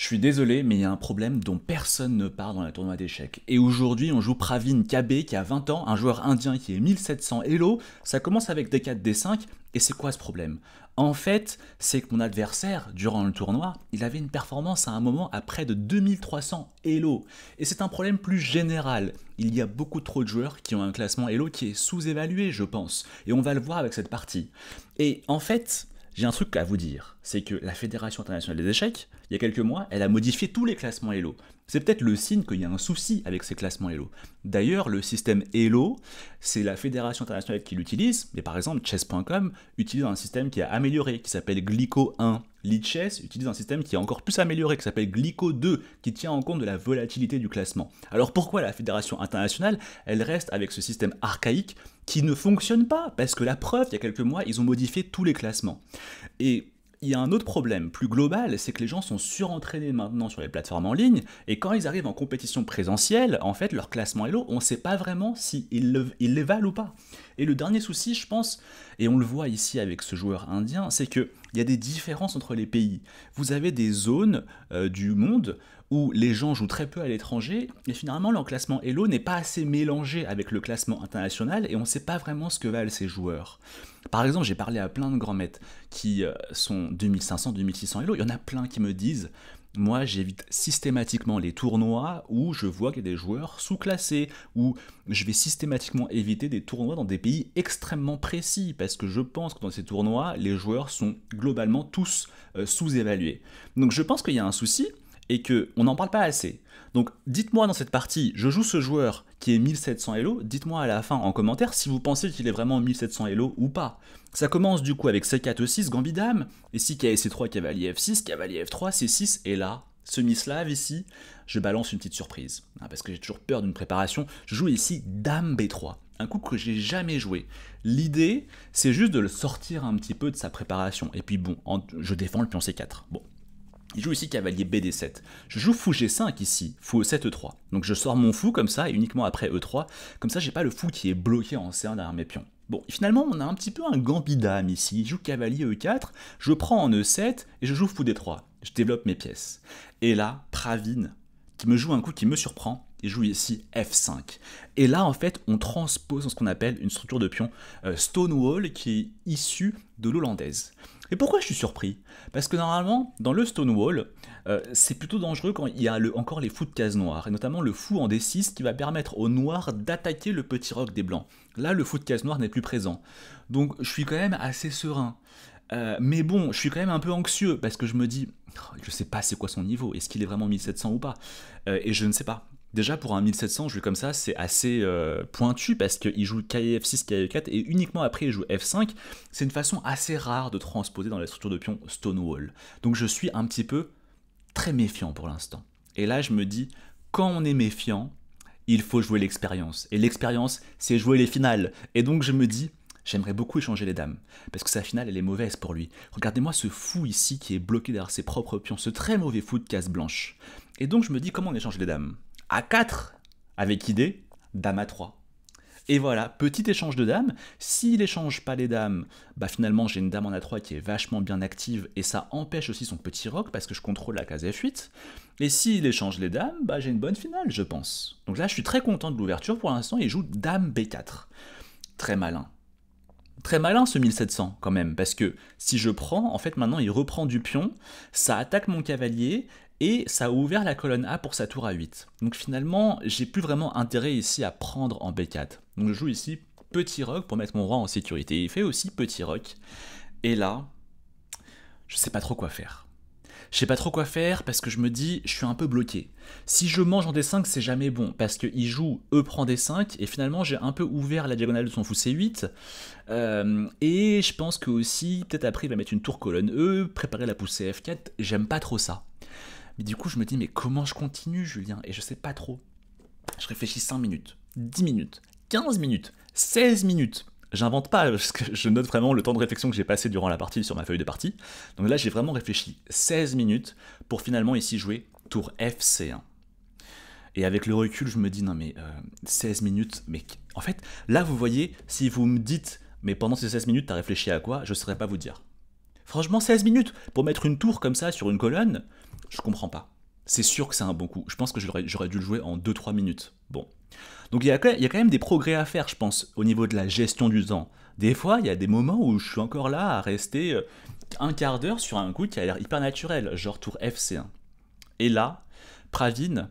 Je suis désolé, mais il y a un problème dont personne ne parle dans la tournoi d'échecs. Et aujourd'hui, on joue Pravin KB qui a 20 ans, un joueur indien qui est 1700 Elo. Ça commence avec D4, D5. Et c'est quoi ce problème? En fait, c'est que mon adversaire, durant le tournoi, il avait une performance à un moment à près de 2300 Elo. Et c'est un problème plus général. Il y a beaucoup trop de joueurs qui ont un classement Elo qui est sous-évalué, je pense. Et on va le voir avec cette partie. Et en fait, j'ai un truc à vous dire, c'est que la Fédération internationale des échecs, il y a quelques mois, elle a modifié tous les classements Elo. C'est peut-être le signe qu'il y a un souci avec ces classements Elo. D'ailleurs, le système Elo, c'est la Fédération internationale qui l'utilise, mais par exemple, chess.com utilise un système qui a amélioré, qui s'appelle Glyco 1. Lichess utilise un système qui est encore plus amélioré, qui s'appelle Glyco 2, qui tient en compte de la volatilité du classement. Alors pourquoi la Fédération internationale, elle reste avec ce système archaïque qui ne fonctionne pas? Parce que la preuve, il y a quelques mois, ils ont modifié tous les classements. Et il y a un autre problème plus global, c'est que les gens sont surentraînés maintenant sur les plateformes en ligne, et quand ils arrivent en compétition présentielle, en fait, leur classement Elo, on ne sait pas vraiment s'ils les valent ou pas. Et le dernier souci, je pense, et on le voit ici avec ce joueur indien, c'est qu'il y a des différences entre les pays. Vous avez des zones du monde où les gens jouent très peu à l'étranger, et finalement leur classement Elo n'est pas assez mélangé avec le classement international, et on ne sait pas vraiment ce que valent ces joueurs. Par exemple, j'ai parlé à plein de grands maîtres qui sont 2500, 2600 Elo, il y en a plein qui me disent moi, j'évite systématiquement les tournois où je vois qu'il y a des joueurs sous-classés, où je vais systématiquement éviter des tournois dans des pays extrêmement précis, parce que je pense que dans ces tournois, les joueurs sont globalement tous sous-évalués. Donc je pense qu'il y a un souci, et qu'on n'en parle pas assez. Donc dites-moi dans cette partie, je joue ce joueur qui est 1700 Elo, dites-moi à la fin en commentaire si vous pensez qu'il est vraiment 1700 Elo ou pas. Ça commence du coup avec C4, E6, Gambit Dame, ici C3, cavalier F6, cavalier F3, C6, et là, semi-slave ici, je balance une petite surprise, parce que j'ai toujours peur d'une préparation, je joue ici Dame B3, un coup que j'ai jamais joué. L'idée, c'est juste de le sortir un petit peu de sa préparation, et puis bon, je défends le pion C4, bon. Il joue ici cavalier BD7. Je joue fou G5 ici, fou E7, E3. Donc je sors mon fou comme ça, et uniquement après E3. Comme ça, j'ai pas le fou qui est bloqué en C1 derrière mes pions. Bon, finalement, on a un petit peu un gambit dame ici. Il joue cavalier E4, je prends en E7, et je joue fou D3. Je développe mes pièces. Et là, Pravin, qui me joue un coup qui me surprend, il joue ici F5. Et là, en fait, on transpose ce qu'on appelle une structure de pion Stonewall qui est issue de l'hollandaise. Et pourquoi je suis surpris? Parce que normalement, dans le Stonewall, c'est plutôt dangereux quand il y a encore les fous de case noire, et notamment le fou en D6 qui va permettre aux noirs d'attaquer le petit roc des blancs. Là, le fou de case noire n'est plus présent. Donc, je suis quand même assez serein. Mais bon, je suis quand même un peu anxieux, parce que je me dis, je sais pas c'est quoi son niveau, est-ce qu'il est vraiment 1700 ou pas? Et je ne sais pas. Déjà, pour un 1700, jouer comme ça, c'est assez pointu parce qu'il joue KF6, KF4 et uniquement après il joue F5. C'est une façon assez rare de transposer dans la structure de pion Stonewall. Donc je suis un petit peu très méfiant pour l'instant. Et là, je me dis, quand on est méfiant, il faut jouer l'expérience. Et l'expérience, c'est jouer les finales. Et donc je me dis, j'aimerais beaucoup échanger les dames, parce que sa finale, elle est mauvaise pour lui. Regardez-moi ce fou ici qui est bloqué derrière ses propres pions, ce très mauvais fou de case blanche. Et donc je me dis, comment on échange les dames? A4, avec idée, dame A3. Et voilà, petit échange de dames. S'il échange pas les dames, bah finalement j'ai une dame en A3 qui est vachement bien active, et ça empêche aussi son petit roc, parce que je contrôle la case F8. Et s'il échange les dames, bah j'ai une bonne finale, je pense. Donc là, je suis très content de l'ouverture pour l'instant, il joue dame B4. Très malin. Très malin ce 1700 quand même, parce que si je prends, en fait maintenant il reprend du pion, ça attaque mon cavalier, et ça a ouvert la colonne A pour sa tour A8. Donc finalement, j'ai plus vraiment intérêt ici à prendre en B4. Donc je joue ici petit roc pour mettre mon roi en sécurité. Il fait aussi petit roc. Et là, je sais pas trop quoi faire. Je sais pas trop quoi faire parce que je me dis, je suis un peu bloqué. Si je mange en D5, c'est jamais bon, parce qu'il joue E prend D5, et finalement j'ai un peu ouvert la diagonale de son fou C8, et je pense que aussi, peut-être après il va mettre une tour colonne E, préparer la poussée F4, j'aime pas trop ça. Mais du coup, je me dis, mais comment je continue, Julien? Et je sais pas trop. Je réfléchis 5 minutes, 10 minutes, 15 minutes, 16 minutes. J'invente pas, parce que je note vraiment le temps de réflexion que j'ai passé durant la partie sur ma feuille de partie. Donc là, j'ai vraiment réfléchi 16 minutes pour finalement ici jouer tour FC1. Et avec le recul, je me dis, non mais 16 minutes, mais en fait, là, vous voyez, si vous me dites, mais pendant ces 16 minutes, t'as réfléchi à quoi? Je saurais pas vous dire. Franchement, 16 minutes pour mettre une tour comme ça sur une colonne, je comprends pas. C'est sûr que c'est un bon coup. Je pense que j'aurais dû le jouer en 2-3 minutes. Bon. Donc il y a quand même des progrès à faire, je pense, au niveau de la gestion du temps. Des fois, il y a des moments où je suis encore là à rester un quart d'heure sur un coup qui a l'air hyper naturel, genre tour FC1. Et là, Pravin,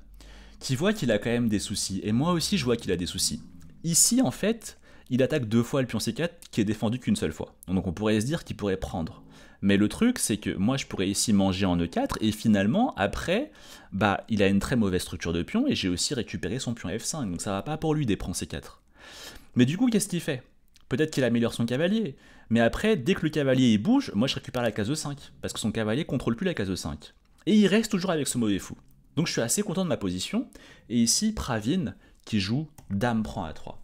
qui voit qu'il a quand même des soucis, et moi aussi je vois qu'il a des soucis. Ici, en fait, il attaque 2 fois le pion C4 qui est défendu qu'une seule fois. Donc on pourrait se dire qu'il pourrait prendre. Mais le truc, c'est que moi je pourrais ici manger en E4, et finalement, après, bah, il a une très mauvaise structure de pion, et j'ai aussi récupéré son pion F5, donc ça va pas pour lui des prends C4. Mais du coup, qu'est-ce qu'il fait? Peut-être qu'il améliore son cavalier, mais après, dès que le cavalier il bouge, moi je récupère la case E5, parce que son cavalier contrôle plus la case E5. Et il reste toujours avec ce mauvais fou. Donc je suis assez content de ma position, et ici, Pravin qui joue Dame prend A3.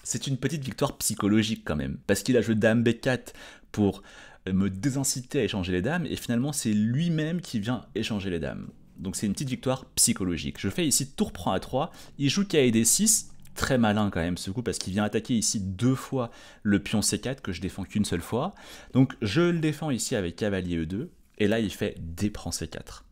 C'est une petite victoire psychologique quand même, parce qu'il a joué Dame B4 pour me désinciter à échanger les dames, et finalement c'est lui-même qui vient échanger les dames. Donc c'est une petite victoire psychologique. Je fais ici tour prend A3, il joue KD6, très malin quand même ce coup, parce qu'il vient attaquer ici 2 fois le pion C4 que je défends qu'une seule fois. Donc je le défends ici avec cavalier E2, et là il fait D prend C4.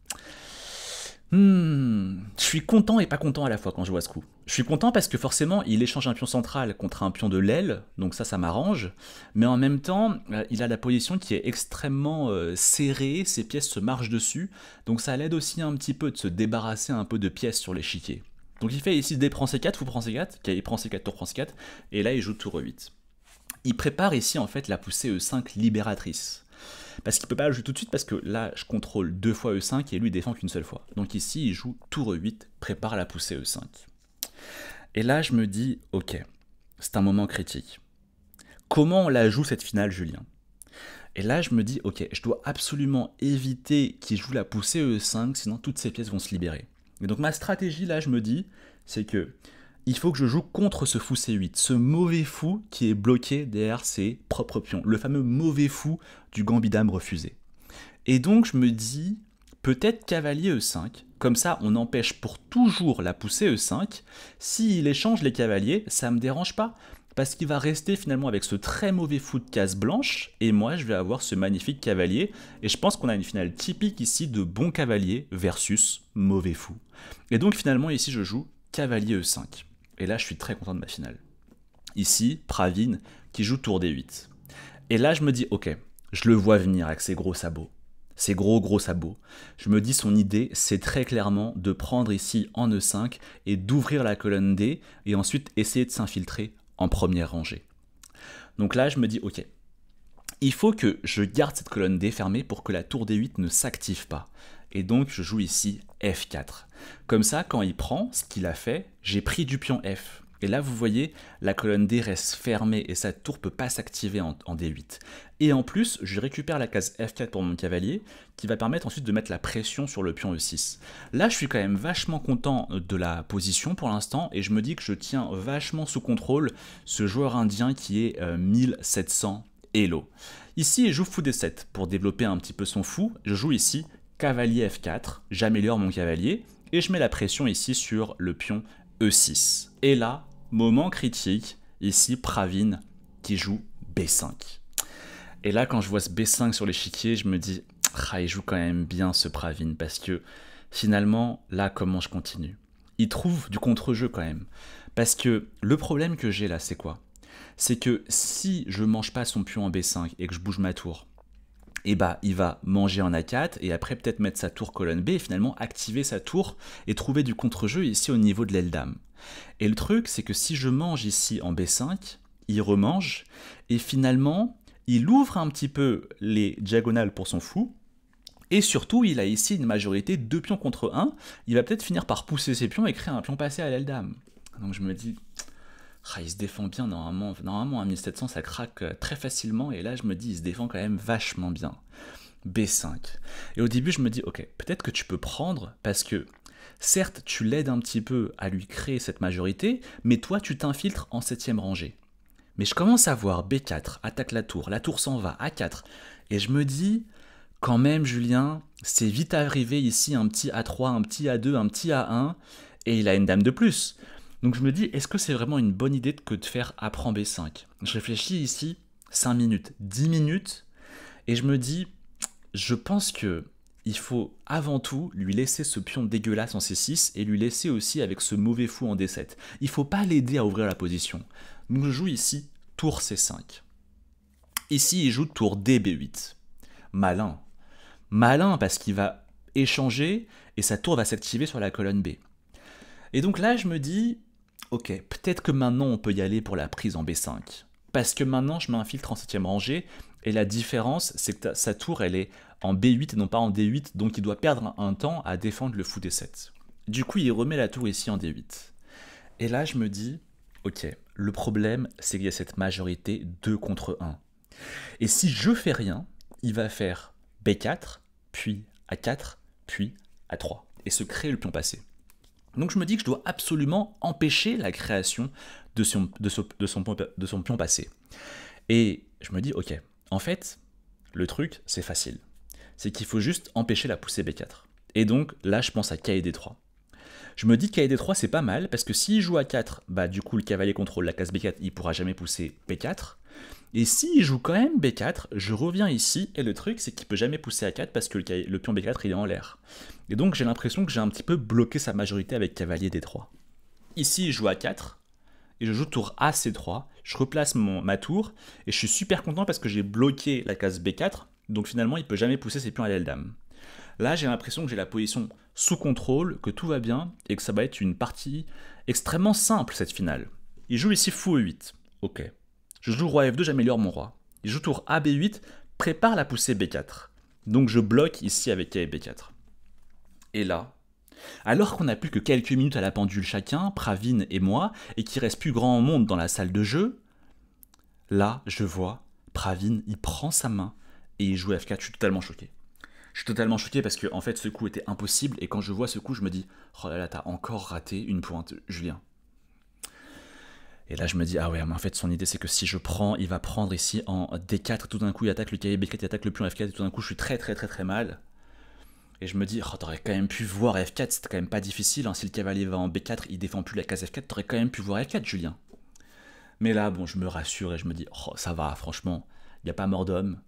Je suis content et pas content à la fois quand je vois ce coup. Je suis content parce que forcément il échange un pion central contre un pion de l'aile, donc ça m'arrange, mais en même temps il a la position qui est extrêmement serrée, ses pièces se marchent dessus, donc ça l'aide aussi un petit peu de se débarrasser un peu de pièces sur l'échiquier. Donc il fait ici D prend C4, fou prend C4, il prend C4, tour prend C4, et là il joue tour E8. Il prépare ici en fait la poussée E5 libératrice. Parce qu'il ne peut pas le jouer tout de suite, parce que là, je contrôle 2 fois E5 et lui, il défend qu'une seule fois. Donc ici, il joue tour E8, prépare la poussée E5. Et là, je me dis, ok, c'est un moment critique. Comment on la joue cette finale, Julien? Et là, je me dis, ok, je dois absolument éviter qu'il joue la poussée E5, sinon toutes ces pièces vont se libérer. Et donc ma stratégie, là, je me dis, c'est que il faut que je joue contre ce fou C8, ce mauvais fou qui est bloqué derrière ses propres pions, le fameux mauvais fou du gambit dame refusé. Et donc je me dis, peut-être cavalier E5, comme ça on empêche pour toujours la poussée E5, s'il échange les cavaliers, ça me dérange pas, parce qu'il va rester finalement avec ce très mauvais fou de case blanche, et moi je vais avoir ce magnifique cavalier, et je pense qu'on a une finale typique ici de bon cavalier versus mauvais fou. Et donc finalement ici je joue cavalier E5. Et là, je suis très content de ma finale. Ici, Pravin qui joue tour D8. Et là, je me dis, ok, je le vois venir avec ses gros sabots. Ses gros sabots. Je me dis, son idée, c'est très clairement de prendre ici en E5 et d'ouvrir la colonne D et ensuite essayer de s'infiltrer en première rangée. Donc là, je me dis, ok, il faut que je garde cette colonne D fermée pour que la tour D8 ne s'active pas. Et donc, je joue ici F4. Comme ça, quand il prend, ce qu'il a fait, j'ai pris du pion F. Et là, vous voyez, la colonne D reste fermée et sa tour ne peut pas s'activer en D8. Et en plus, je récupère la case F4 pour mon cavalier, qui va permettre ensuite de mettre la pression sur le pion E6. Là, je suis quand même vachement content de la position pour l'instant, et je me dis que je tiens vachement sous contrôle ce joueur indien qui est 1700 Elo. Ici, il joue fou D7 pour développer un petit peu son fou. Je joue ici cavalier F4, j'améliore mon cavalier, et je mets la pression ici sur le pion E6. Et là, moment critique, ici Pravin qui joue B5. Et là, quand je vois ce B5 sur l'échiquier, je me dis, ah, il joue quand même bien ce Pravin, parce que finalement, là, comment je continue? Il trouve du contre-jeu quand même. Parce que le problème que j'ai là, c'est quoi? C'est que si je mange pas son pion en B5 et que je bouge ma tour, et bah il va manger en A4 et après peut-être mettre sa tour colonne B et finalement activer sa tour et trouver du contre-jeu ici au niveau de l'aile dame. Et le truc, c'est que si je mange ici en B5, il remange et finalement il ouvre un petit peu les diagonales pour son fou. Et surtout, il a ici une majorité 2 pions contre 1. Il va peut-être finir par pousser ses pions et créer un pion passé à l'aile dame. Donc je me dis, ah, il se défend bien normalement. Normalement, à 1700, ça craque très facilement. Et là, je me dis, il se défend quand même vachement bien. B5. Et au début, je me dis, ok, peut-être que tu peux prendre parce que, certes, tu l'aides un petit peu à lui créer cette majorité, mais toi, tu t'infiltres en 7ème rangée. Mais je commence à voir B4, attaque la tour s'en va, A4. Et je me dis, quand même, Julien, c'est vite arrivé ici un petit A3, un petit A2, un petit A1, et il a une dame de plus. Donc je me dis, est-ce que c'est vraiment une bonne idée que de faire A prend B5? Je réfléchis ici 5 minutes, 10 minutes, et je me dis, je pense que il faut avant tout lui laisser ce pion dégueulasse en C6 et lui laisser aussi avec ce mauvais fou en D7. Il faut pas l'aider à ouvrir la position. Donc je joue ici tour C5. Ici, il joue tour DB8. Malin. Malin parce qu'il va échanger et sa tour va s'activer sur la colonne B. Et donc là, je me dis, ok, peut-être que maintenant on peut y aller pour la prise en B5. Parce que maintenant, je m'infiltre en 7ème rangée et la différence, c'est que sa tour, elle est en B8 et non pas en D8, donc il doit perdre un temps à défendre le fou D7. Du coup, il remet la tour ici en D8. Et là, je me dis, ok, le problème, c'est qu'il y a cette majorité 2 contre 1. Et si je fais rien, il va faire B4, puis A4, puis A3, et se créer le pion passé. Donc je me dis que je dois absolument empêcher la création de son pion passé. Et je me dis, ok, en fait, le truc, c'est facile. C'est qu'il faut juste empêcher la poussée B4. Et donc là, je pense à K et D3. Je me dis que K et D3, c'est pas mal, parce que s'il joue A4, bah du coup, le cavalier contrôle la case B4, il pourra jamais pousser B4. Et s'il joue quand même B4, je reviens ici, et le truc, c'est qu'il peut jamais pousser A4 parce que le pion B4, il est en l'air. Et donc, j'ai l'impression que j'ai un petit peu bloqué sa majorité avec cavalier D3. Ici, il joue A4, et je joue tour A, C3, je replace ma tour, et je suis super content parce que j'ai bloqué la case B4, donc finalement, il peut jamais pousser ses pions à l'aile dame. Là, j'ai l'impression que j'ai la position sous contrôle, que tout va bien, et que ça va être une partie extrêmement simple, cette finale. Il joue ici fou E8, ok. Je joue roi F2, j'améliore mon roi. Il joue tour A, B8, prépare la poussée B4. Donc je bloque ici avec K et B4. Et là, alors qu'on n'a plus que quelques minutes à la pendule chacun, Pravin et moi, et qu'il reste plus grand monde dans la salle de jeu, là, je vois, Pravin, il prend sa main et il joue F4, je suis totalement choqué. Je suis totalement choqué parce que en fait ce coup était impossible et quand je vois ce coup je me dis oh là là t'as encore raté une pointe Julien. Et là je me dis ah ouais mais en fait son idée c'est que si je prends il va prendre ici en D4 tout d'un coup il attaque le cavalier B4 il attaque le pion F4 et tout d'un coup je suis très mal. Et je me dis oh t'aurais quand même pu voir F4 c'était quand même pas difficile hein. Si le cavalier va en B4 il défend plus la case F4 t'aurais quand même pu voir F4 Julien. Mais là bon je me rassure et je me dis oh ça va franchement il n'y a pas mort d'homme.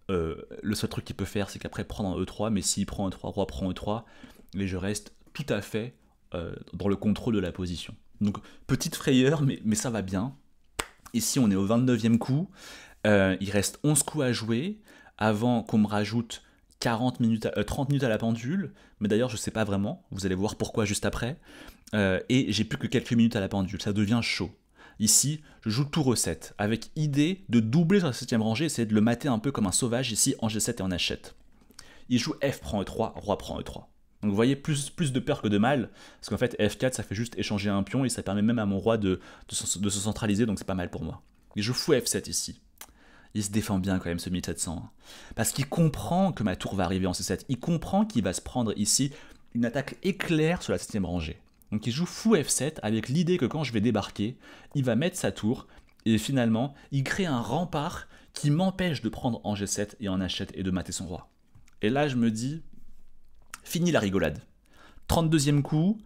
Le seul truc qu'il peut faire, c'est qu'après prendre en E3, mais s'il prend E3, roi prend E3, et je reste tout à fait dans le contrôle de la position. Donc, petite frayeur, mais ça va bien. Ici, on est au 29e coup. Il reste 11 coups à jouer avant qu'on me rajoute 30 minutes à la pendule. Mais d'ailleurs, je ne sais pas vraiment. Vous allez voir pourquoi juste après. Et j'ai plus que quelques minutes à la pendule. Ça devient chaud. Ici, je joue tour E7, avec idée de doubler sur la 7ème rangée, essayer de le mater un peu comme un sauvage ici en G7 et en H7. Il joue F prend E3, roi prend E3. Donc vous voyez, plus de peur que de mal, parce qu'en fait F4 ça fait juste échanger un pion et ça permet même à mon roi de se centraliser, donc c'est pas mal pour moi. Il joue fou F7 ici. Il se défend bien quand même ce 1700, hein. Parce qu'il comprend que ma tour va arriver en C7, il comprend qu'il va se prendre ici une attaque éclair sur la 7ème rangée. Donc il joue fou F7 avec l'idée que quand je vais débarquer, il va mettre sa tour et finalement il crée un rempart qui m'empêche de prendre en G7 et en H7 et de mater son roi. Et là je me dis, fini la rigolade. 32e coup,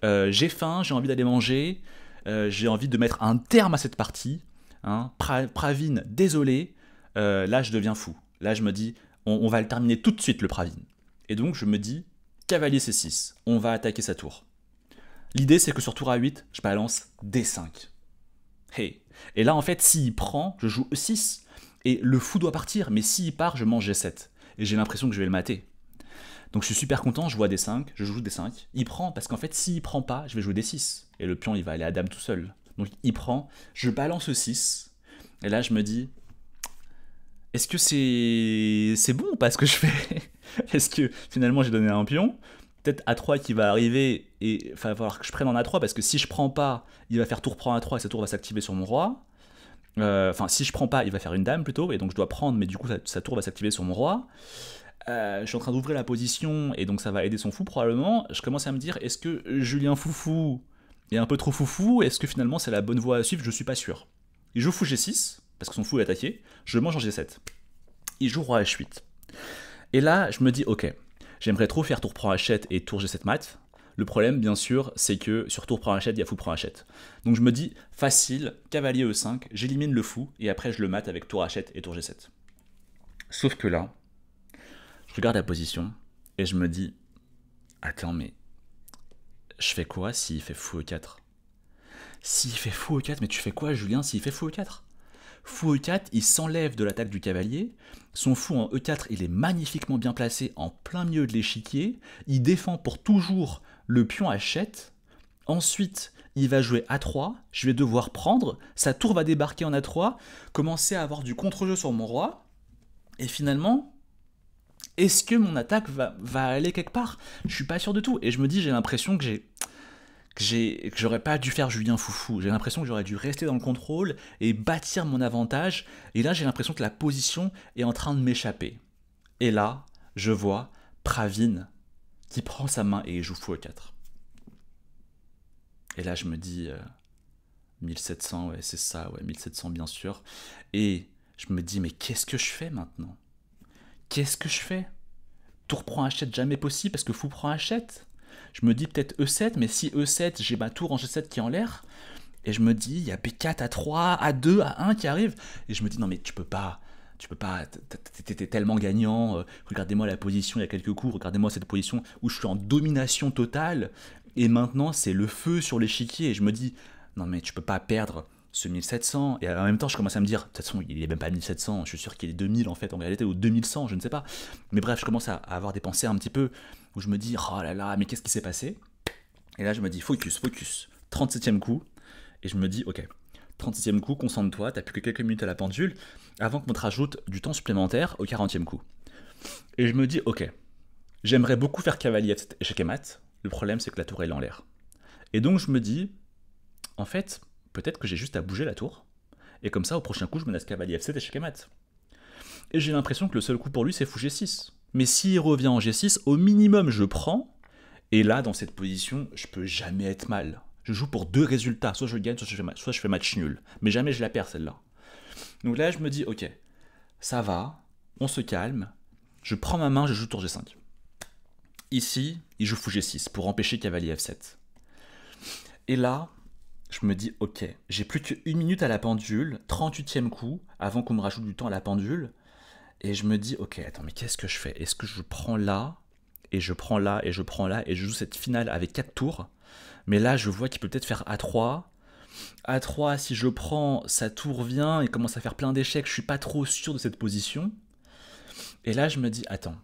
j'ai faim, j'ai envie d'aller manger, j'ai envie de mettre un terme à cette partie. Hein. Pravin, désolé, là je deviens fou. Là je me dis, on va le terminer tout de suite le Pravin. Et donc je me dis, cavalier C6, on va attaquer sa tour. L'idée, c'est que sur tour A8, je balance D5. Hey. Et là, en fait, s'il prend, je joue E6. Et le fou doit partir, mais s'il part, je mange G7. Et j'ai l'impression que je vais le mater. Donc je suis super content, je vois D5, je joue D5. Il prend, parce qu'en fait, s'il prend pas, je vais jouer D6. Et le pion, il va aller à dame tout seul. Donc il prend, je balance E6. Et là, je me dis, est-ce que c'est bon ou pas ce que je fais? Est-ce que finalement, j'ai donné un pion? Peut-être A3 qui va arriver et il va falloir que je prenne en A3 parce que si je prends pas, il va faire tour prend A3 et sa tour va s'activer sur mon roi. Enfin, si je prends pas, il va faire une dame plutôt et donc je dois prendre, mais du coup sa tour va s'activer sur mon roi. Je suis en train d'ouvrir la position et donc ça va aider son fou probablement. Je commence à me dire, est-ce que Julien Foufou est un peu trop foufou? Est-ce que finalement c'est la bonne voie à suivre? Je suis pas sûr. Il joue fou G6 parce que son fou est attaqué. Je mange en G7. Il joue roi H8. Et là, je me dis, ok. J'aimerais trop faire tour prend H7 et tour G7 mat. Le problème, bien sûr, c'est que sur tour prend H7, il y a fou prend H7. Donc je me dis, facile, cavalier E5, j'élimine le fou, et après je le mate avec tour H7 et tour G7. Sauf que là, je regarde la position, Et je me dis, attends, mais je fais quoi s'il fait fou E4? S'il fait fou E4, mais tu fais quoi, Julien, s'il fait fou E4? Fou E4, il s'enlève de l'attaque du cavalier. Son fou en E4, il est magnifiquement bien placé en plein milieu de l'échiquier. Il défend pour toujours le pion H7. Ensuite, il va jouer A3. Je vais devoir prendre. Sa tour va débarquer en A3. Commencer à avoir du contre-jeu sur mon roi. Et finalement, est-ce que mon attaque va aller quelque part? Je suis pas sûr de tout. Et je me dis, j'ai l'impression que j'aurais pas dû faire Julien Foufou. J'ai l'impression que j'aurais dû rester dans le contrôle et bâtir mon avantage. Et là, j'ai l'impression que la position est en train de m'échapper. Et là, je vois Pravin qui prend sa main et joue fou E4. Et là, je me dis 1700, ouais, c'est ça, ouais, 1700 bien sûr. Et je me dis, mais qu'est-ce que je fais maintenant? Qu'est-ce que je fais? Tour prend H7, jamais possible parce que fou prend H7. Je me dis peut-être E7, mais si E7, j'ai ma tour en G7 qui est en l'air. Et je me dis, il y a B4, A3, A2, A1 qui arrive. Et je me dis, non mais tu peux pas, t'es tellement gagnant. Regardez-moi la position il y a quelques coups, regardez-moi cette position où je suis en domination totale. Et maintenant, c'est le feu sur l'échiquier. Et je me dis, non mais tu peux pas perdre ce 1700. Et en même temps, je commence à me dire, de toute façon, il est même pas 1700. Je suis sûr qu'il est 2000 en fait, en réalité, ou 2100, je ne sais pas. Mais bref, je commence à avoir des pensées un petit peu où je me dis, oh là là, mais qu'est-ce qui s'est passé? Et là, je me dis, focus, focus. 37e coup. Et je me dis, ok, 37e coup, concentre-toi, t'as plus que quelques minutes à la pendule avant qu'on te rajoute du temps supplémentaire au 40e coup. Et je me dis, ok, j'aimerais beaucoup faire cavalier échec et mat. Le problème, c'est que la tour est en l'air. Et donc, je me dis, en fait, peut-être que j'ai juste à bouger la tour. Et comme ça, au prochain coup, je menace cavalier F7 échec et mat. Et j'ai l'impression que le seul coup pour lui, c'est fou G6. Mais s'il revient en G6, au minimum, je prends. Et là, dans cette position, je peux jamais être mal. Je joue pour deux résultats. Soit je gagne, soit je fais match nul. Mais jamais je la perds, celle-là. Donc là, je me dis, ok, ça va, on se calme. Je prends ma main, je joue tour G5. Ici, il joue fou G6 pour empêcher cavalier F7. Et là, je me dis, ok, j'ai plus qu'une minute à la pendule, 38e coup, avant qu'on me rajoute du temps à la pendule. Et je me dis, ok, attends, mais qu'est-ce que je fais? Est-ce que je prends là, et je prends là, et je prends là, et je joue cette finale avec 4 tours? Mais là, je vois qu'il peut peut-être faire A3. A3, si je prends, sa tour vient, il commence à faire plein d'échecs, je suis pas trop sûr de cette position. Et là, je me dis, attends,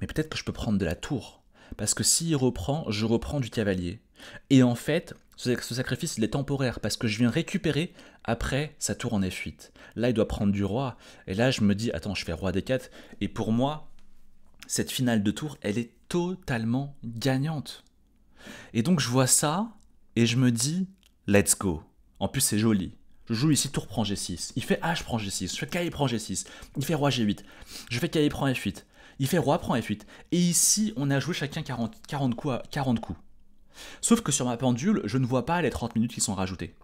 mais peut-être que je peux prendre de la tour. Parce que s'il reprend, je reprends du cavalier. Et en fait, ce sacrifice, il est temporaire, parce que je viens récupérer après sa tour en F8. Là, il doit prendre du roi. Et là, je me dis, attends, je fais roi D4. Et pour moi, cette finale de tour, elle est totalement gagnante. Et donc, je vois ça, et je me dis, let's go. En plus, c'est joli. Je joue ici, tour prend G6. Il fait H prend G6. Je fais K prend G6. Il fait roi G8. Je fais K prend F8. Il fait roi prend F8. Et ici, on a joué chacun 40 coups à 40 coups. Sauf que sur ma pendule, je ne vois pas les 30 minutes qui sont rajoutées.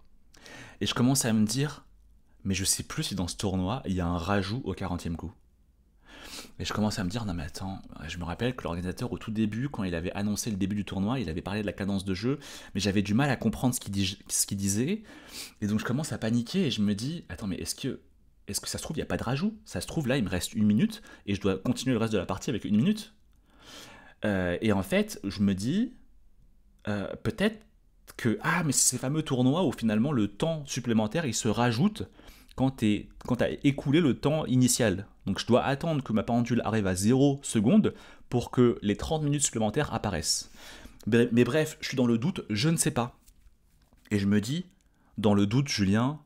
Et je commence à me dire, mais je sais plus si dans ce tournoi, il y a un rajout au 40e coup. Et je commence à me dire, non mais attends, je me rappelle que l'organisateur au tout début, quand il avait annoncé le début du tournoi, il avait parlé de la cadence de jeu, mais j'avais du mal à comprendre ce qu'il disait. Et donc je commence à paniquer et je me dis, attends mais est-ce que ça se trouve, il n'y a pas de rajout? Ça se trouve, là, il me reste une minute et je dois continuer le reste de la partie avec une minute. Et en fait, je me dis, peut-être que, ah, mais c'est ces fameux tournois où finalement le temps supplémentaire, il se rajoute quand tu as écoulé le temps initial. Donc je dois attendre que ma pendule arrive à 0 secondes pour que les 30 minutes supplémentaires apparaissent. Mais bref, je suis dans le doute, je ne sais pas. Et je me dis, dans le doute, Julien,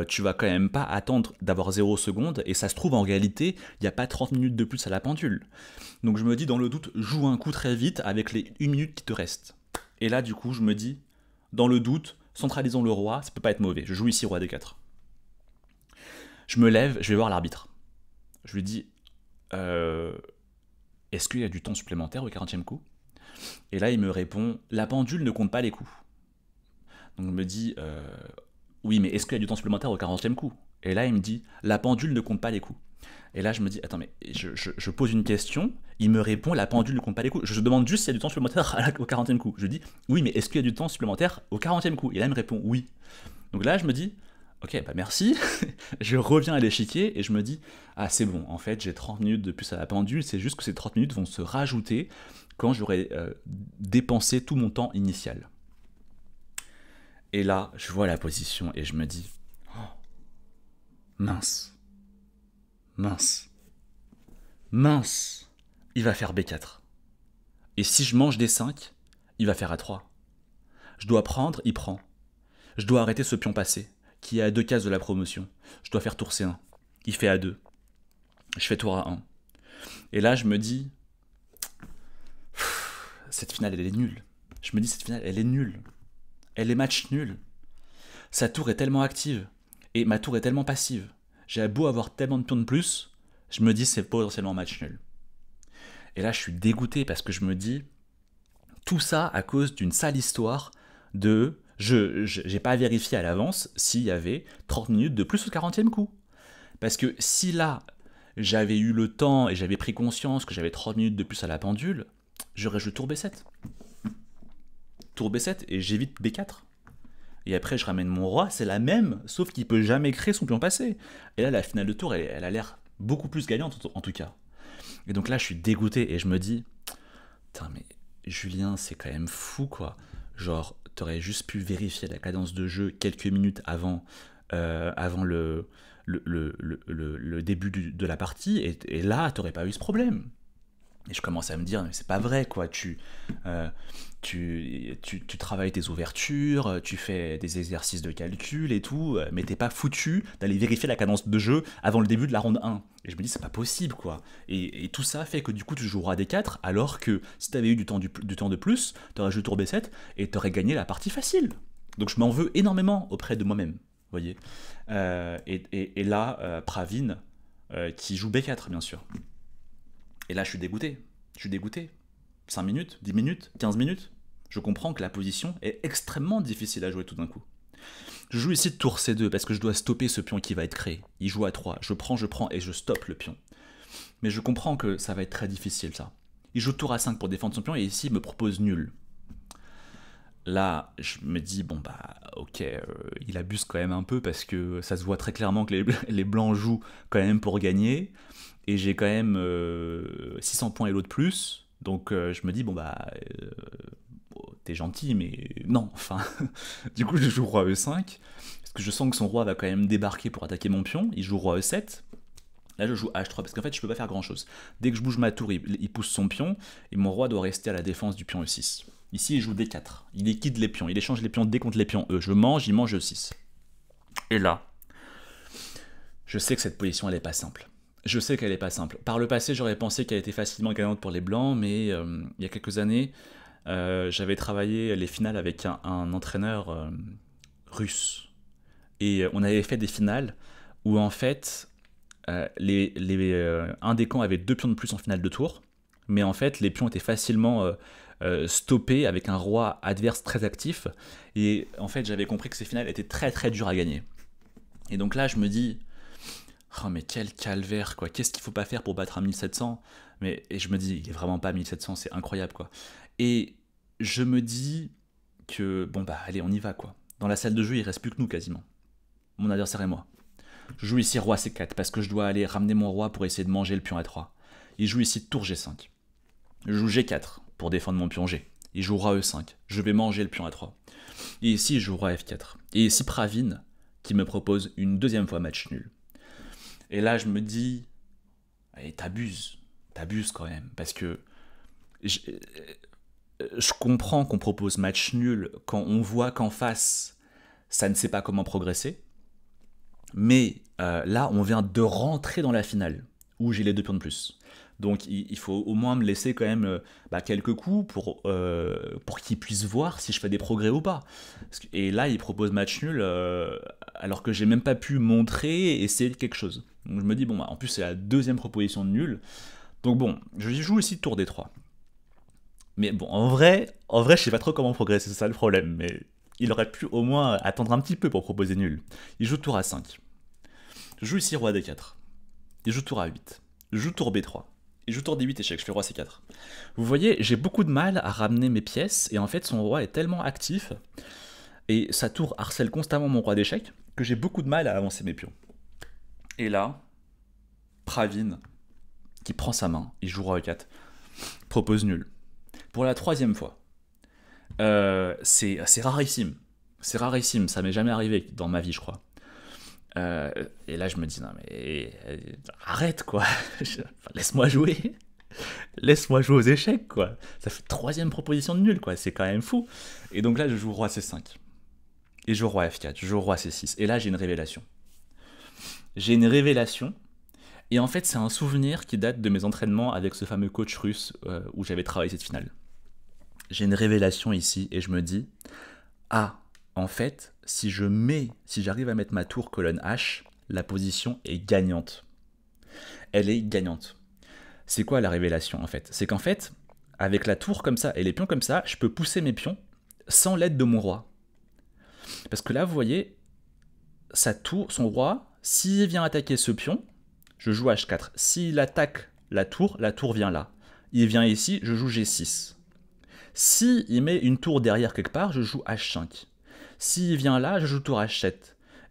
tu vas quand même pas attendre d'avoir 0 secondes, et ça se trouve en réalité, il n'y a pas 30 minutes de plus à la pendule. Donc je me dis, dans le doute, joue un coup très vite avec les 1 minute qui te restent. Et là, du coup, je me dis, dans le doute, centralisons le roi, ça peut pas être mauvais. Je joue ici roi D4. Je me lève, je vais voir l'arbitre. Je lui dis, est-ce qu'il y a du temps supplémentaire au 40e coup? Et là, il me répond, la pendule ne compte pas les coups. Donc je me dis, oui, mais est-ce qu'il y a du temps supplémentaire au 40e coup? Et là, il me dit, la pendule ne compte pas les coups. Et là, je me dis, attends, mais je pose une question, il me répond, la pendule ne compte pas les coups. Je demande juste s'il y a du temps supplémentaire au 40e coup. Je dis, oui, mais est-ce qu'il y a du temps supplémentaire au 40e coup? Et là, il me répond, oui. Donc là, je me dis, Ok, bah merci. Je reviens à l'échiquier et je me dis, ah c'est bon, en fait j'ai 30 minutes de plus à la pendule, c'est juste que ces 30 minutes vont se rajouter quand j'aurai dépensé tout mon temps initial. Et là, je vois la position et je me dis, mince, mince, mince, il va faire B4. Et si je mange D5, il va faire A3. Je dois prendre, il prend. Je dois arrêter ce pion passé, qui est à 2 cases de la promotion. Je dois faire tour C1. Il fait A2. Je fais tour A1. Et là, je me dis, cette finale, elle est nulle. Je me dis, cette finale, elle est nulle. Elle est match nul. Sa tour est tellement active, et ma tour est tellement passive. J'ai beau avoir tellement de pions de plus, je me dis, c'est potentiellement match nul. Et là, je suis dégoûté parce que je me dis, tout ça à cause d'une sale histoire de... Je n'ai pas vérifié à l'avance s'il y avait 30 minutes de plus au 40e coup. Parce que si là, j'avais eu le temps et j'avais pris conscience que j'avais 30 minutes de plus à la pendule, j'aurais joué tour B7. Tour B7 et j'évite B4. Et après, je ramène mon roi, c'est la même, sauf qu'il peut jamais créer son pion passé. Et là, la finale de tour, elle a l'air beaucoup plus gagnante en tout cas. Et donc là, je suis dégoûté et je me dis, putain, mais Julien, c'est quand même fou quoi. Genre, t'aurais juste pu vérifier la cadence de jeu quelques minutes avant, avant le début de la partie, et là, t'aurais pas eu ce problème. Et je commence à me dire, mais c'est pas vrai, quoi. Tu travailles tes ouvertures, tu fais des exercices de calcul et tout, mais t'es pas foutu d'aller vérifier la cadence de jeu avant le début de la ronde 1. Et je me dis, c'est pas possible, quoi. Et tout ça fait que du coup, tu joues roi D4, alors que si t'avais eu du temps de plus, t'aurais joué tour B7 et t'aurais gagné la partie facile. Donc je m'en veux énormément auprès de moi-même, vous voyez. Et là, Pravin, qui joue B4, bien sûr. Et là, je suis dégoûté. Je suis dégoûté. 5 minutes, 10 minutes, 15 minutes. Je comprends que la position est extrêmement difficile à jouer tout d'un coup. Je joue ici tour C2 parce que je dois stopper ce pion qui va être créé. Il joue à 3. Je prends et je stoppe le pion. Mais je comprends que ça va être très difficile, ça. Il joue tour A5 pour défendre son pion et ici, il me propose nul. Là, je me dis, bon bah, ok, il abuse quand même un peu parce que ça se voit très clairement que les blancs jouent quand même pour gagner. Et j'ai quand même 600 points et l'autre plus. Donc je me dis, bon bah, t'es gentil, mais non, enfin. Du coup, je joue roi E5, parce que je sens que son roi va quand même débarquer pour attaquer mon pion. Il joue roi E7. Là, je joue H3, parce qu'en fait, je peux pas faire grand chose. Dès que je bouge ma tour, il pousse son pion, et mon roi doit rester à la défense du pion E6. Ici, il joue D4. Il liquide les pions, il échange les pions D contre les pions E. Je mange, il mange E6. Et là, je sais que cette position, elle est pas simple. Je sais qu'elle est pas simple. Par le passé, j'aurais pensé qu'elle était facilement gagnante pour les blancs, mais il y a quelques années, j'avais travaillé les finales avec un entraîneur russe. Et on avait fait des finales où en fait, un des camps avait 2 pions de plus en finale de tour, mais en fait, les pions étaient facilement stoppés avec un roi adverse très actif. Et en fait, j'avais compris que ces finales étaient très très dures à gagner. Et donc là, je me dis, oh mais quel calvaire quoi, qu'est-ce qu'il faut pas faire pour battre un 1700? Et je me dis, il est vraiment pas 1700, c'est incroyable quoi. Et je me dis que, bon bah allez, on y va quoi. Dans la salle de jeu, il reste plus que nous quasiment. Mon adversaire et moi. Je joue ici roi C4 parce que je dois aller ramener mon roi pour essayer de manger le pion A3. Il joue ici tour G5. Je joue G4 pour défendre mon pion G. Il joue roi E5. Je vais manger le pion A3. Et ici, je joue roi F4. Et ici, Pravin qui me propose une deuxième fois match nul. Et là, je me dis, allez, t'abuses quand même, parce que je comprends qu'on propose match nul quand on voit qu'en face, ça ne sait pas comment progresser, mais là, on vient de rentrer dans la finale, où j'ai les 2 pions de plus. Donc il faut au moins me laisser quand même quelques coups pour qu'il puisse voir si je fais des progrès ou pas. Et là, il propose match nul alors que j'ai même pas pu montrer et essayer quelque chose. Donc je me dis, bon, en plus c'est la deuxième proposition de nul. Donc bon, je joue ici tour D3. Mais bon, en vrai, je sais pas trop comment progresser, c'est ça le problème. Mais il aurait pu au moins attendre un petit peu pour proposer nul. Il joue tour A5. Je joue ici roi D4. Il joue tour A8. Je joue tour B3. Il joue tour D8 échec, je fais roi C4. Vous voyez, j'ai beaucoup de mal à ramener mes pièces, et en fait son roi est tellement actif, et sa tour harcèle constamment mon roi d'échec, que j'ai beaucoup de mal à avancer mes pions. Et là, Pravin, qui prend sa main, il joue roi E4, propose nul. Pour la troisième fois. C'est rarissime. C'est rarissime, ça m'est jamais arrivé dans ma vie, je crois. Et là, je me dis, non mais arrête quoi, laisse-moi jouer. Laisse-moi jouer aux échecs quoi. Ça fait troisième proposition de nul quoi, c'est quand même fou. Et donc là, je joue roi C5. Et je joue roi F4, je joue roi C6. Et là, j'ai une révélation. J'ai une révélation. Et en fait, c'est un souvenir qui date de mes entraînements avec ce fameux coach russe où j'avais travaillé cette finale. J'ai une révélation ici et je me dis, ah, en fait, si j'arrive à mettre ma tour colonne H, la position est gagnante. Elle est gagnante. C'est quoi la révélation en fait? C'est qu'en fait, avec la tour comme ça et les pions comme ça, je peux pousser mes pions sans l'aide de mon roi. Parce que là, vous voyez, sa tour, son roi, s'il vient attaquer ce pion, je joue H4. S'il attaque la tour vient là. Il vient ici, je joue G6. S'il met une tour derrière quelque part, je joue H5. S'il vient là, je joue tour H7.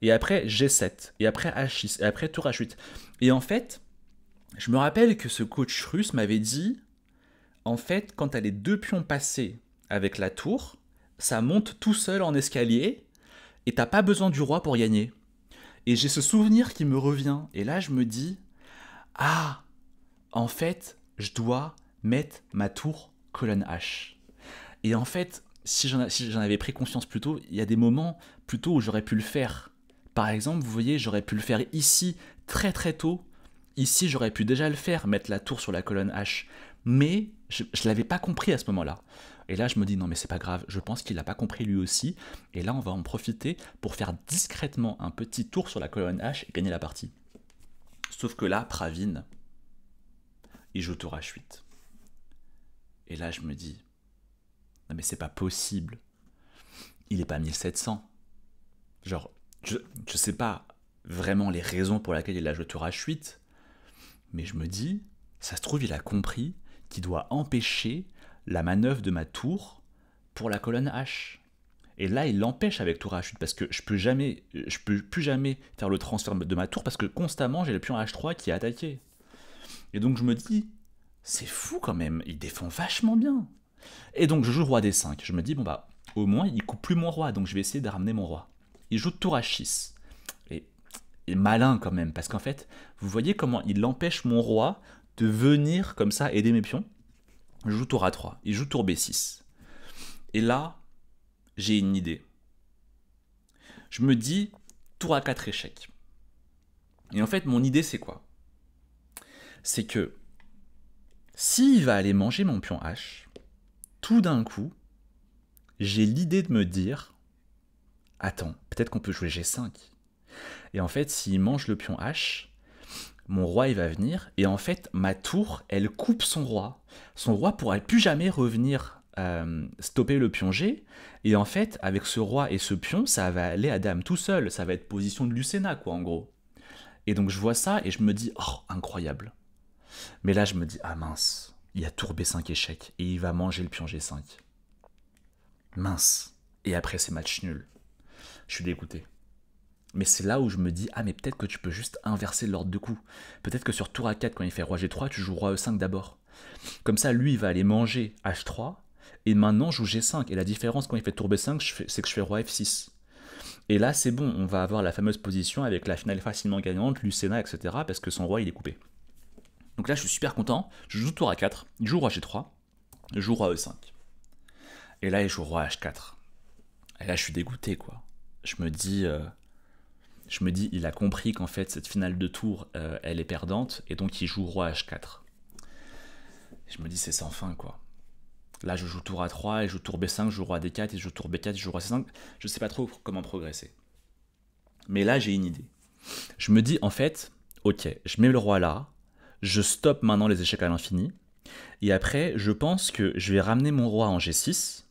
Et après G7. Et après H6. Et après tour H8. Et en fait, je me rappelle que ce coach russe m'avait dit, en fait, quand tu as les deux pions passés avec la tour, ça monte tout seul en escalier et t'as pas besoin du roi pour gagner. Et j'ai ce souvenir qui me revient. Et là, je me dis, ah, en fait, je dois mettre ma tour colonne H. Et en fait, si j'en avais pris conscience plus tôt, il y a des moments plus tôt où j'aurais pu le faire. Par exemple, vous voyez, j'aurais pu le faire ici très très tôt. Ici, j'aurais pu déjà le faire, mettre la tour sur la colonne H. Mais je ne l'avais pas compris à ce moment-là. Et là, je me dis, non mais c'est pas grave, je pense qu'il n'a pas compris lui aussi. Et là, on va en profiter pour faire discrètement un petit tour sur la colonne H et gagner la partie. Sauf que là, Pravin, il joue tour H8. Et là, je me dis, non mais c'est pas possible. Il est pas 1700. Genre, je sais pas vraiment les raisons pour lesquelles il a joué tour H8, mais je me dis, ça se trouve, il a compris qu'il doit empêcher la manœuvre de ma tour pour la colonne H. Et là, il l'empêche avec tour H8 parce que je peux plus jamais faire le transfert de ma tour parce que constamment j'ai le pion H3 qui est attaqué. Et donc je me dis, c'est fou quand même, il défend vachement bien. Et donc je joue roi D5. Je me dis, bon bah, au moins il coupe plus mon roi, donc je vais essayer de ramener mon roi. Il joue tour H6. Et malin quand même, parce qu'en fait, vous voyez comment il empêche mon roi de venir comme ça aider mes pions. Je joue tour A3, il joue tour B6. Et là, j'ai une idée. Je me dis, tour A4 échec. Et en fait, mon idée, c'est quoi? C'est que, s'il va aller manger mon pion H, tout d'un coup, j'ai l'idée de me dire, attends, peut-être qu'on peut jouer G5. Et en fait, s'il mange le pion H, mon roi il va venir, et en fait, ma tour, elle coupe son roi. Son roi pourra plus jamais revenir stopper le pion G, et en fait, avec ce roi et ce pion, ça va aller à dame tout seul, ça va être position de Lucena, quoi, en gros. Et donc je vois ça, et je me dis, oh, incroyable. Mais là, je me dis, ah mince, il y a tour B5 échec, et il va manger le pion G5. Mince. Et après, c'est match nul. Je suis dégoûté. Mais c'est là où je me dis, ah mais peut-être que tu peux juste inverser l'ordre de coups. Peut-être que sur tour A4, quand il fait roi G3, tu joues roi E5 d'abord. Comme ça, lui, il va aller manger H3, et maintenant, je joue G5. Et la différence quand il fait tour B5, c'est que je fais roi F6. Et là, c'est bon, on va avoir la fameuse position avec la finale facilement gagnante, Lucena, etc. Parce que son roi, il est coupé. Donc là, je suis super content. Je joue tour A4, il joue roi G3, je joue roi E5. Et là, il joue roi H4. Et là, je suis dégoûté, quoi. Je me dis, il a compris qu'en fait, cette finale de tour, elle est perdante, et donc il joue roi H4. Et je me dis, c'est sans fin, quoi. Là, je joue tour A3, et je joue tour B5, je joue roi D4, et je joue tour B4, je joue roi C5. Je sais pas trop comment progresser. Mais là, j'ai une idée. Je me dis, en fait, ok, je mets le roi là, je stoppe maintenant les échecs à l'infini, et après, je pense que je vais ramener mon roi en G6,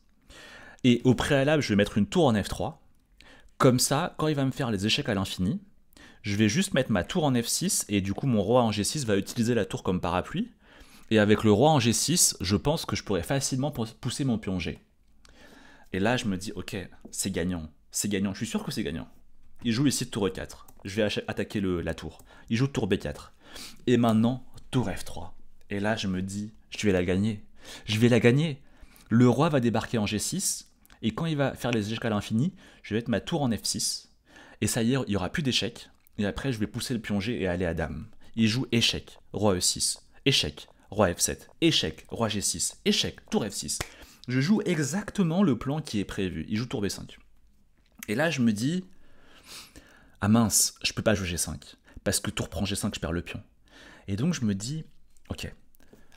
et au préalable, je vais mettre une tour en F3. Comme ça, quand il va me faire les échecs à l'infini, je vais juste mettre ma tour en F6, et du coup, mon roi en G6 va utiliser la tour comme parapluie. Et avec le roi en G6, je pense que je pourrais facilement pousser mon pion G. Et là, je me dis, ok, c'est gagnant. C'est gagnant. Je suis sûr que c'est gagnant. Il joue ici tour E4. Je vais attaquer la tour. Il joue tour B4. Et maintenant, tour F3. Et là, je me dis, je vais la gagner. Je vais la gagner. Le roi va débarquer en G6. Et quand il va faire les échecs à l'infini, je vais mettre ma tour en F6. Et ça y est, il n'y aura plus d'échecs. Et après, je vais pousser le pion G et aller à dame. Il joue échec, roi E6. Échec, roi F7. Échec, roi G6. Échec, tour F6. Je joue exactement le plan qui est prévu. Il joue tour B5. Et là, je me dis, ah mince, je peux pas jouer G5. Parce que tour prend G5, je perds le pion. Et donc, je me dis, ok,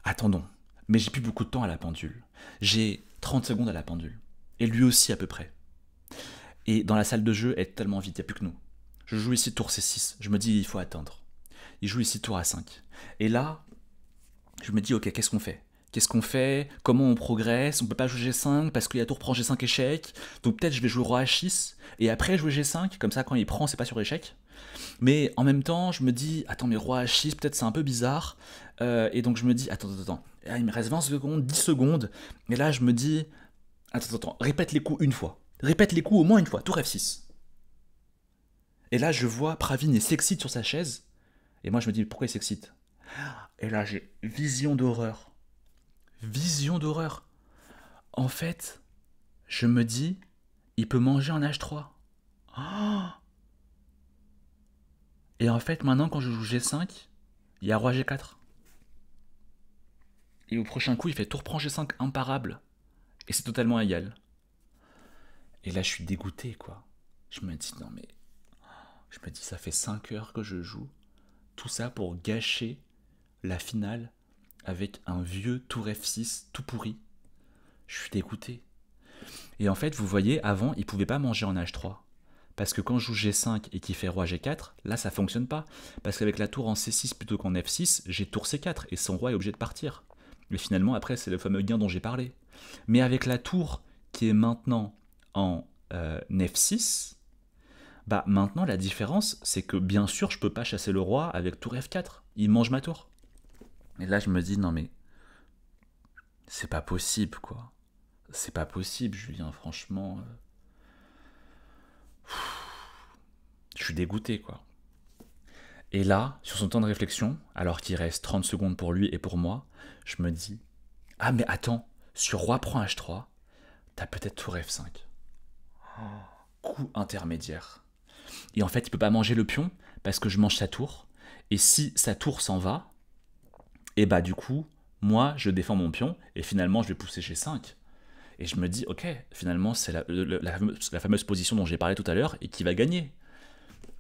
attendons. Mais j'ai plus beaucoup de temps à la pendule. J'ai 30 secondes à la pendule. Et lui aussi à peu près. Et dans la salle de jeu, elle est tellement vite, il n'y a plus que nous. Je joue ici tour C6. Je me dis, il faut attendre. Il joue ici tour A5. Et là, je me dis, ok, qu'est-ce qu'on fait? Qu'est-ce qu'on fait? Comment on progresse? On peut pas jouer G5 parce qu'il y a tour prend G5 échec. Donc peut-être je vais jouer roi H6 et après jouer G5. Comme ça, quand il prend, c'est pas sur échec. Mais en même temps, je me dis, attends, mais roi H6, peut-être c'est un peu bizarre. Et donc je me dis, attends. Et il me reste 20 secondes, 10 secondes. Et là, je me dis, attends, répète les coups une fois. Répète les coups au moins une fois, tour F6. Et là, je vois Pravin, il s'excite sur sa chaise. Et moi, je me dis, pourquoi il s'excite? Et là, j'ai vision d'horreur. Vision d'horreur. En fait, je me dis, il peut manger en H3. Oh. Et en fait, maintenant, quand je joue G5, il y a roi G4. Et au prochain coup, il fait tour prend G5 imparable. Et c'est totalement égal. Et là, je suis dégoûté, quoi. Je me dis, non mais... Je me dis, ça fait 5 heures que je joue. Tout ça pour gâcher la finale avec un vieux tour F6 tout pourri. Je suis dégoûté. Et en fait, vous voyez, avant, il pouvait pas manger en H3. Parce que quand je joue G5 et qu'il fait roi G4, là, ça fonctionne pas. Parce qu'avec la tour en C6 plutôt qu'en F6, j'ai tour C4 et son roi est obligé de partir. Mais finalement, après, c'est le fameux gain dont j'ai parlé. Mais avec la tour qui est maintenant en F6, bah maintenant, la différence, c'est que bien sûr, je peux pas chasser le roi avec tour F4. Il mange ma tour. Et là, je me dis, non mais, c'est pas possible, quoi. C'est pas possible, Julien, franchement. Je suis dégoûté, quoi. Et là, sur son temps de réflexion, alors qu'il reste 30 secondes pour lui et pour moi, je me dis, ah mais attends, sur roi prend H3, t'as peut-être tour F5. Coup intermédiaire. Et en fait, il peut pas manger le pion, parce que je mange sa tour. Et si sa tour s'en va, et bah du coup, moi, je défends mon pion, et finalement, je vais pousser G5. Et je me dis, ok, finalement, c'est la fameuse position dont j'ai parlé tout à l'heure, et qui va gagner.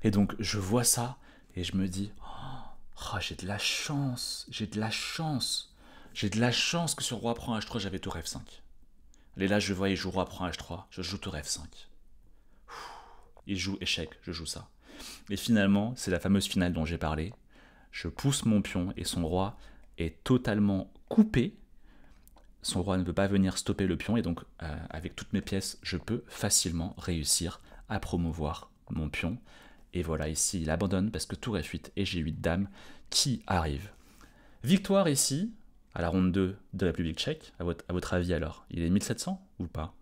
Et donc, je vois ça, et je me dis, oh, j'ai de la chance, j'ai de la chance. J'ai de la chance que sur roi prend H3, j'avais tour F5. Et là, je vois, il joue roi prend H3, je joue tour F5. Il joue échec, je joue ça. Et finalement, c'est la fameuse finale dont j'ai parlé. Je pousse mon pion et son roi est totalement coupé. Son roi ne peut pas venir stopper le pion et donc avec toutes mes pièces, je peux facilement réussir à promouvoir mon pion. Et voilà, ici, il abandonne parce que tour F8 et G8 dame qui arrive. Victoire ici, à la ronde 2 de République tchèque. À votre avis alors, il est 1700 ou pas?